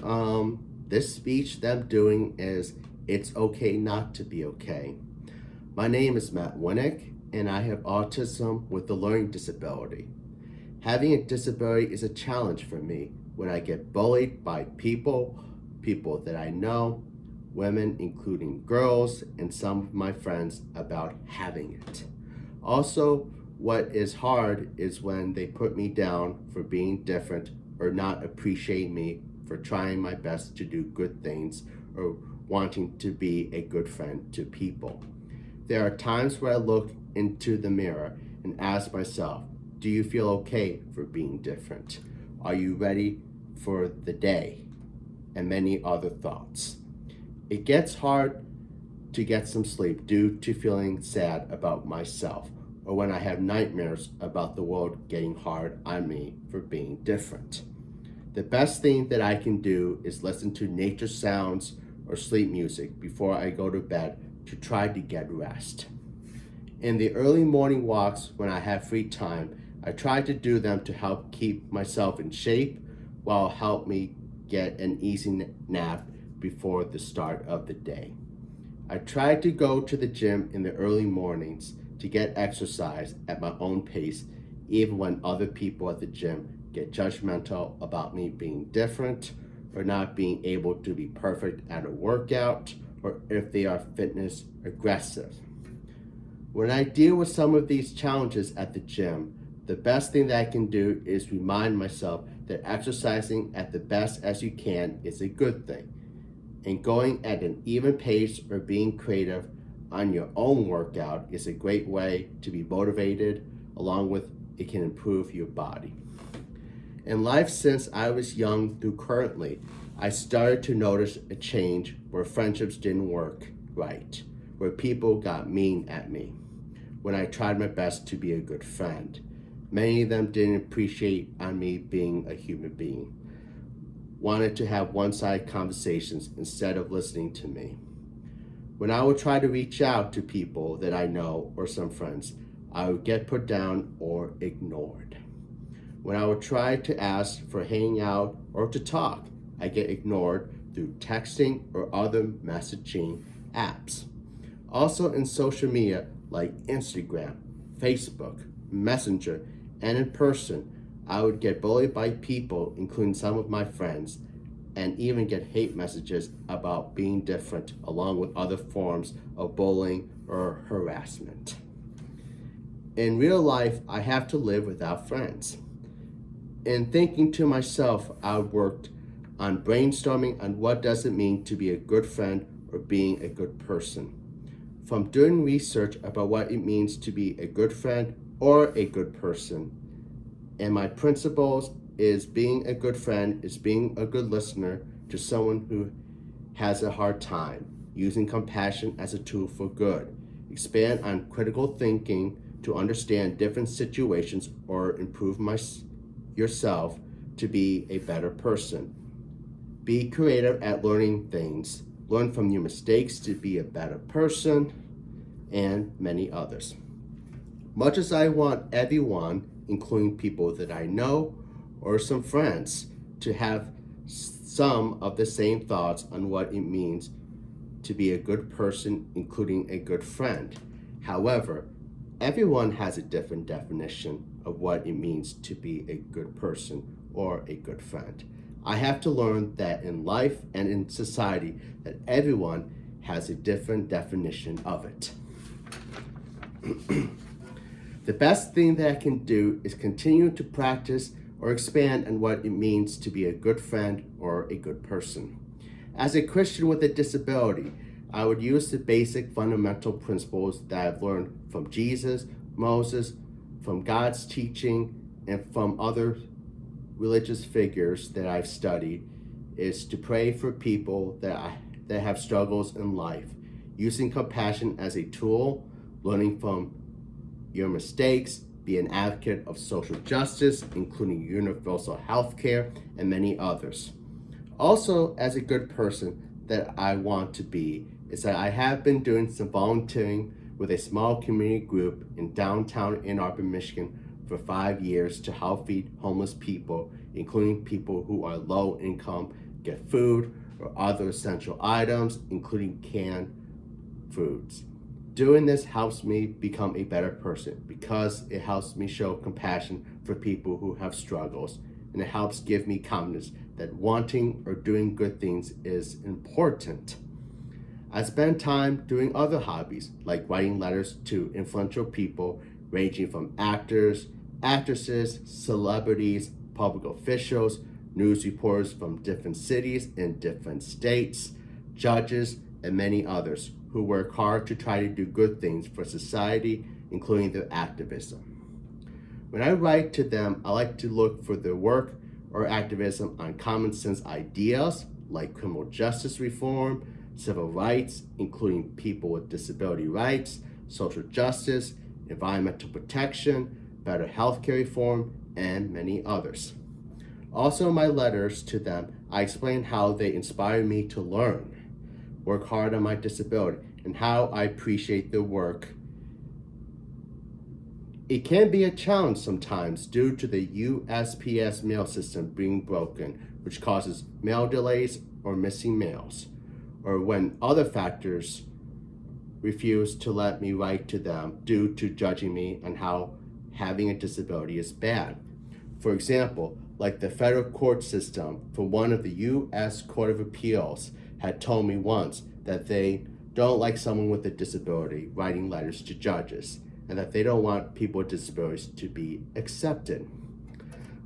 This speech that I'm doing is It's Okay Not to Be Okay. My name is Matt Winick, and I have autism with a learning disability. Having a disability is a challenge for me when I get bullied by people that I know, women, including girls, and some of my friends about having it. Also, what is hard is when they put me down for being different or not appreciate me for trying my best to do good things or wanting to be a good friend to people. There are times where I look into the mirror and ask myself, do you feel okay for being different? Are you ready for the day? And many other thoughts. It gets hard to get some sleep due to feeling sad about myself or when I have nightmares about the world getting hard on me for being different. The best thing that I can do is listen to nature sounds or sleep music before I go to bed to try to get rest. In the early morning walks when I have free time, I try to do them to help keep myself in shape while help me get an easy nap before the start of the day. I try to go to the gym in the early mornings to get exercise at my own pace, even when other people at the gym get judgmental about me being different or not being able to be perfect at a workout or if they are fitness aggressive. When I deal with some of these challenges at the gym, the best thing that I can do is remind myself that exercising at the best as you can is a good thing. And going at an even pace or being creative on your own workout is a great way to be motivated, along with it can improve your body. In life since I was young through currently, I started to notice a change where friendships didn't work right, where people got mean at me when I tried my best to be a good friend. Many of them didn't appreciate on me being a human being, wanted to have one-sided conversations instead of listening to me. When I would try to reach out to people that I know or some friends, I would get put down or ignored. When I would try to ask for hanging out or to talk, I get ignored through texting or other messaging apps. Also in social media like Instagram, Facebook, Messenger, and in person, I would get bullied by people, including some of my friends, and even get hate messages about being different, along with other forms of bullying or harassment. In real life, I have to live without friends. In thinking to myself, I worked on brainstorming on what does it mean to be a good friend or being a good person. From doing research about what it means to be a good friend or a good person, and my principles is being a good friend is being a good listener to someone who has a hard time, using compassion as a tool for good, expand on critical thinking to understand different situations or improve yourself to be a better person. Be creative at learning things, learn from your mistakes to be a better person, and many others. Much as I want everyone, including people that I know or some friends, to have some of the same thoughts on what it means to be a good person, including a good friend. However, everyone has a different definition of what it means to be a good person or a good friend. I have to learn that in life and in society that everyone has a different definition of it. The best thing that I can do is continue to practice or expand on what it means to be a good friend or a good person. As a Christian with a disability, I would use the basic fundamental principles that I've learned from Jesus, Moses, from God's teaching, and from other religious figures that I've studied, is to pray for people that have struggles in life, using compassion as a tool, learning from your mistakes, be an advocate of social justice, including universal health care and many others. Also, as a good person that I want to be, is that I have been doing some volunteering with a small community group in downtown Ann Arbor, Michigan for 5 years to help feed homeless people, including people who are low income get food or other essential items, including canned foods. Doing this helps me become a better person because it helps me show compassion for people who have struggles, and it helps give me confidence that wanting or doing good things is important. I spend time doing other hobbies like writing letters to influential people ranging from actors, actresses, celebrities, public officials, news reporters from different cities and different states, judges, and many others who work hard to try to do good things for society, including their activism. When I write to them, I like to look for their work or activism on common sense ideas like criminal justice reform, civil rights, including people with disability rights, social justice, environmental protection, better healthcare reform, and many others. Also, in my letters to them, I explain how they inspire me to learn, work hard on my disability, and how I appreciate their work. It can be a challenge sometimes due to the USPS mail system being broken, which causes mail delays or missing mails, or when other factors refuse to let me write to them due to judging me on how having a disability is bad. For example, like the federal court system for one of the U.S. Court of Appeals had told me once that they don't like someone with a disability writing letters to judges, and that they don't want people with disabilities to be accepted.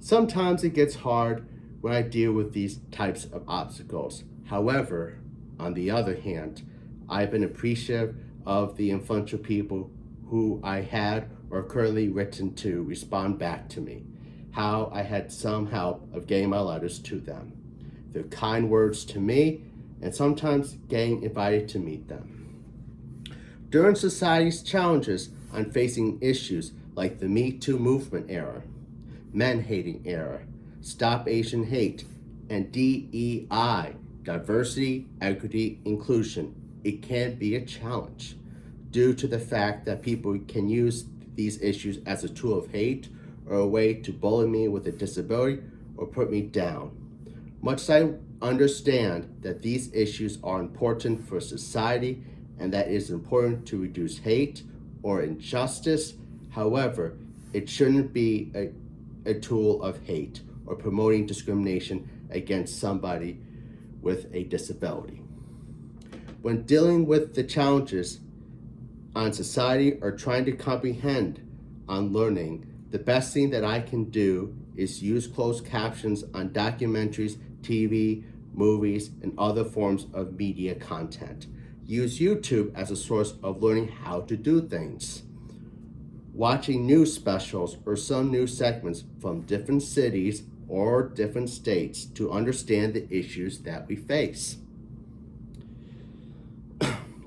Sometimes it gets hard when I deal with these types of obstacles. However, on the other hand, I've been appreciative of the influential people who I had or currently written to respond back to me, how I had some help of getting my letters to them, their kind words to me, and sometimes getting invited to meet them. During society's challenges, I'm facing issues like the Me Too movement era, men-hating era, Stop Asian Hate, and DEI, diversity, equity, inclusion. It can be a challenge due to the fact that people can use these issues as a tool of hate or a way to bully me with a disability or put me down. Much as I understand that these issues are important for society and that it is important to reduce hate or injustice, however, it shouldn't be a tool of hate or promoting discrimination against somebody with a disability. When dealing with the challenges on society or trying to comprehend on learning, the best thing that I can do is use closed captions on documentaries, TV, movies, and other forms of media content. Use YouTube as a source of learning how to do things. Watching news specials or some news segments from different cities or different states to understand the issues that we face.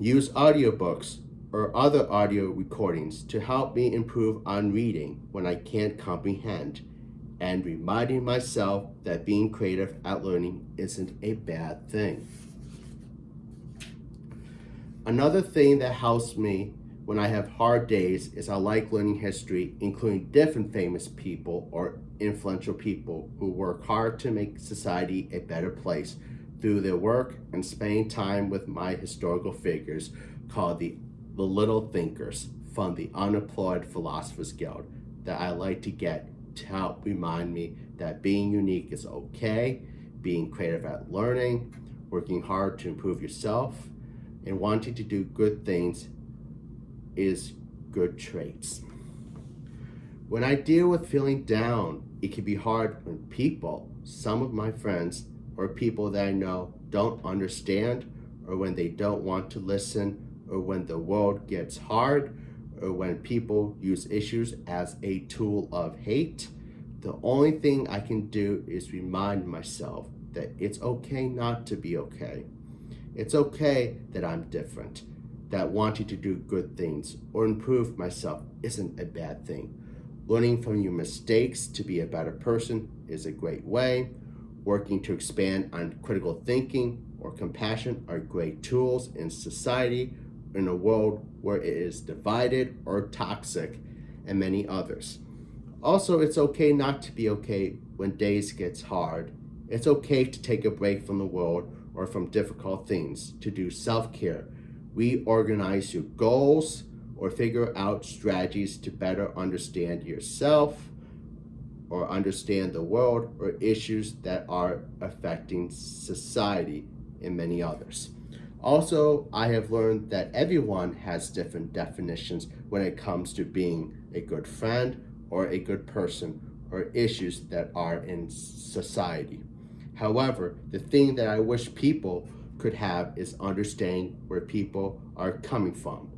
Use audiobooks or other audio recordings to help me improve on reading when I can't comprehend, and reminding myself that being creative at learning isn't a bad thing. Another thing that helps me when I have hard days is I like learning history, including different famous people or influential people who work hard to make society a better place through their work and spending time with my historical figures called the Little Thinkers from the Unemployed Philosophers Guild that I like to get to help remind me that being unique is okay, being creative at learning, working hard to improve yourself, and wanting to do good things is good traits. When I deal with feeling down, it can be hard when people, some of my friends, or people that I know don't understand, or when they don't want to listen, or when the world gets hard, or when people use issues as a tool of hate. The only thing I can do is remind myself that it's okay not to be okay. It's okay that I'm different, that wanting to do good things or improve myself isn't a bad thing. Learning from your mistakes to be a better person is a great way. Working to expand on critical thinking or compassion are great tools in society, in a world where it is divided or toxic, and many others. Also, it's okay not to be okay when days gets hard It's okay to take a break from the world or from difficult things, to do self-care, reorganize your goals, or figure out strategies to better understand yourself or understand the world or issues that are affecting society and many others. Also, I have learned that everyone has different definitions when it comes to being a good friend or a good person or issues that are in society. However, the thing that I wish people could have is understanding where people are coming from,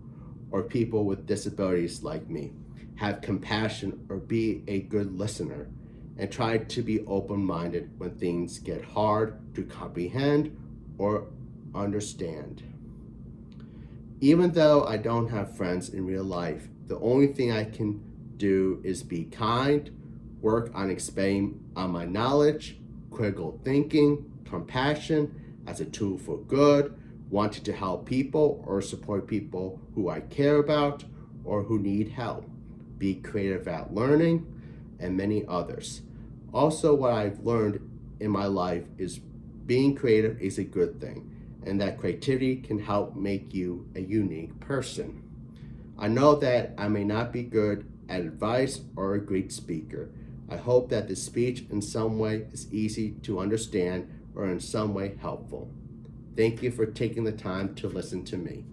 or people with disabilities like me. Have compassion or be a good listener, and try to be open minded when things get hard to comprehend or understand. Even though I don't have friends in real life, the only thing I can do is be kind, work on expanding on my knowledge, critical thinking, compassion as a tool for good, wanting to help people or support people who I care about or who need help, be creative at learning, and many others. Also, what I've learned in my life is being creative is a good thing, and that creativity can help make you a unique person. I know that I may not be good at advice or a great speaker. I hope that the speech in some way is easy to understand or in some way helpful. Thank you for taking the time to listen to me.